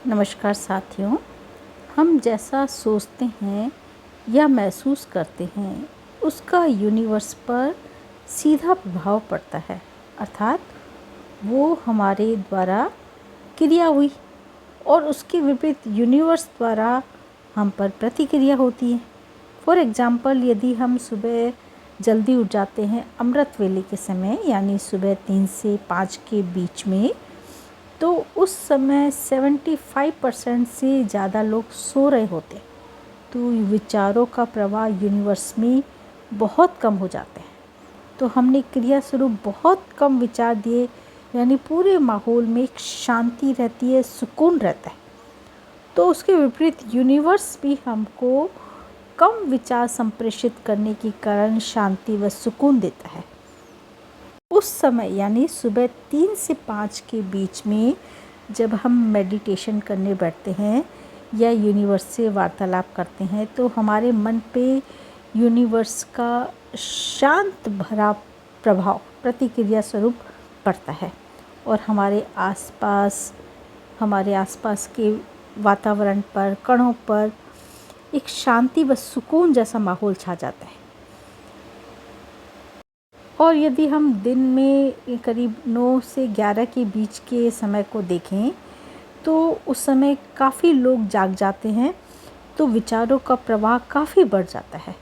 नमस्कार साथियों। हम जैसा सोचते हैं या महसूस करते हैं उसका यूनिवर्स पर सीधा प्रभाव पड़ता है, अर्थात वो हमारे द्वारा क्रिया हुई और उसके विपरीत यूनिवर्स द्वारा हम पर प्रतिक्रिया होती है। फॉर एग्ज़ाम्पल, यदि हम सुबह जल्दी उठ जाते हैं अमृत वेले के समय, यानी सुबह 3 से 5 के बीच में, तो उस समय 75% से ज़्यादा लोग सो रहे होते, तो विचारों का प्रवाह यूनिवर्स में बहुत कम हो जाते हैं। तो हमने क्रिया स्वरूप बहुत कम विचार दिए, यानी पूरे माहौल में एक शांति रहती है, सुकून रहता है। तो उसके विपरीत यूनिवर्स भी हमको कम विचार संप्रेषित करने के कारण शांति व सुकून देता है। उस समय यानी सुबह 3 से 5 के बीच में जब हम मेडिटेशन करने बैठते हैं या यूनिवर्स से वार्तालाप करते हैं, तो हमारे मन पे यूनिवर्स का शांत भरा प्रभाव प्रतिक्रिया स्वरूप पड़ता है और हमारे आसपास के वातावरण पर, कणों पर एक शांति व सुकून जैसा माहौल छा जाता है। और यदि हम दिन में करीब 9 से 11 के बीच के समय को देखें, तो उस समय काफ़ी लोग जाग जाते हैं, तो विचारों का प्रवाह काफ़ी बढ़ जाता है।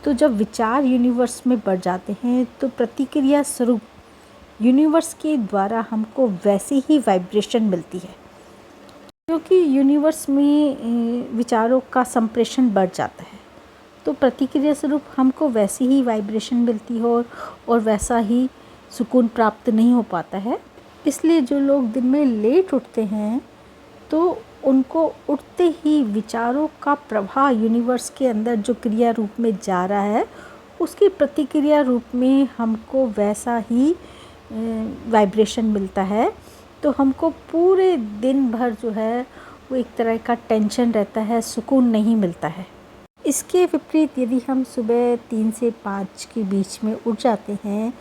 तो जब विचार यूनिवर्स में बढ़ जाते हैं, तो प्रतिक्रिया स्वरूप यूनिवर्स के द्वारा हमको वैसी ही वाइब्रेशन मिलती है, क्योंकि यूनिवर्स में विचारों का संप्रेषण बढ़ जाता है। तो प्रतिक्रिया स्वरूप हमको वैसी ही वाइब्रेशन मिलती हो और वैसा ही सुकून प्राप्त नहीं हो पाता है। इसलिए जो लोग दिन में लेट उठते हैं, तो उनको उठते ही विचारों का प्रवाह यूनिवर्स के अंदर जो क्रिया रूप में जा रहा है, उसकी प्रतिक्रिया रूप में हमको वैसा ही वाइब्रेशन मिलता है। तो हमको पूरे दिन भर जो है वो एक तरह का टेंशन रहता है, सुकून नहीं मिलता है। इसके विपरीत यदि हम सुबह 3 से 5 के बीच में उठ जाते हैं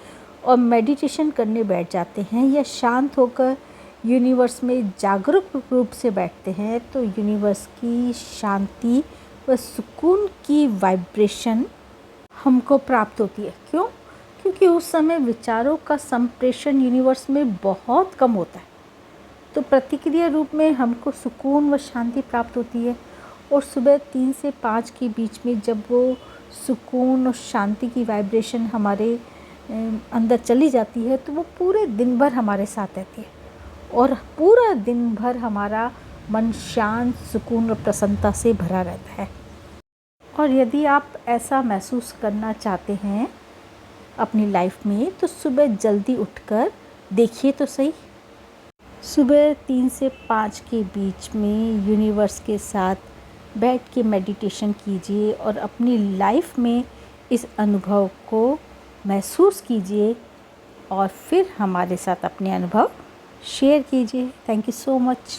और मेडिटेशन करने बैठ जाते हैं या शांत होकर यूनिवर्स में जागरूक रूप से बैठते हैं, तो यूनिवर्स की शांति व सुकून की वाइब्रेशन हमको प्राप्त होती है। क्यों? क्योंकि उस समय विचारों का संप्रेषण यूनिवर्स में बहुत कम होता है, तो प्रतिक्रिया रूप में हमको सुकून व शांति प्राप्त होती है। और सुबह 3 से 5 के बीच में जब वो सुकून और शांति की वाइब्रेशन हमारे अंदर चली जाती है, तो वो पूरे दिन भर हमारे साथ रहती है और पूरा दिन भर हमारा मन शांत, सुकून और प्रसन्नता से भरा रहता है। और यदि आप ऐसा महसूस करना चाहते हैं अपनी लाइफ में, तो सुबह जल्दी उठकर देखिए तो सही। सुबह 3 से 5 के बीच में यूनिवर्स के साथ बैठ के मेडिटेशन कीजिए और अपनी लाइफ में इस अनुभव को महसूस कीजिए और फिर हमारे साथ अपने अनुभव शेयर कीजिए। Thank you so much.